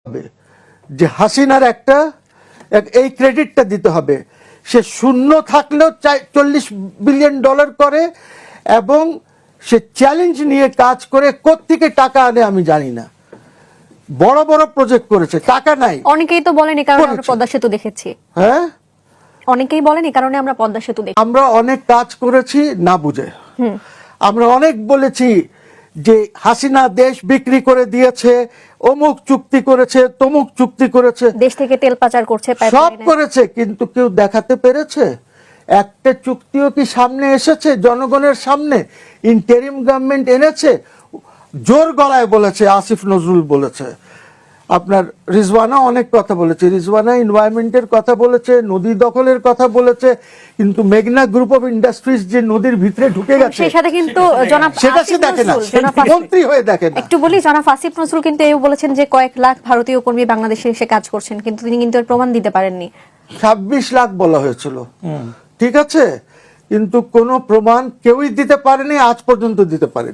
হবে যে হাসিনার একটা এই ক্রেডিটটা দিতে হবে, সে শূন্য থাকলেও $40 বিলিয়ন করে এবং সে চ্যালেঞ্জ নিয়ে কাজ করে কোত্থেকে টাকা আনে আমি জানি না। বড় বড় প্রজেক্ট করেছে, টাকা নাই। অনেকেই তো বলেন এই কারণে আমরা পদ্মা সেতু দেখেছি। হ্যাঁ, অনেকেই বলেন এই কারণে আমরা পদ্মা সেতু দেখি। আমরা অনেক কাজ করেছি না বুঝে। আমরা অনেক বলেছি যে হাসিনা দেশ বিক্রি করে দিয়েছে, অমুক চুক্তি করেছে, তমুক চুক্তি করেছে, দেশ থেকে তেল পাচার করছে, সব করেছে, কিন্তু কেউ দেখাতে পেরেছে? একটা চুক্তিও কি সামনে এসেছে জনগণের সামনে? ইন্টারিম গভর্নমেন্ট এনেছে, জোর গলায় বলেছে, আসিফ নজরুল বলেছে, আপনার রিজওয়ানা অনেক কথা বলেছে, রিজওয়ানা এনভায়রনমেন্টের কথা বলেছে, নদী দখলের কথা বলেছে, কিন্তু মেঘনা গ্রুপ অফ ইন্ডাস্ট্রিজ যে নদীর ভিতরে ঢুকে গেছে সেই সাথে কিন্তু জনাব সেটা সে দেখে না, মন্ত্রী হয়ে দেখে না। একটু বলি, জনাব আসিফ নজরুল কিন্তু এও বলেছেন যে কয়েক লাখ ভারতীয় কর্মী বাংলাদেশে এসে কাজ করছেন, কিন্তু তিনি কিন্তু এর প্রমাণ দিতে পারেননি। 26 লাখ বলা হয়েছিল, ঠিক আছে, কিন্তু কোনো প্রমাণ কেউই দিতে পারেনি, আজ পর্যন্ত দিতে পারেনি।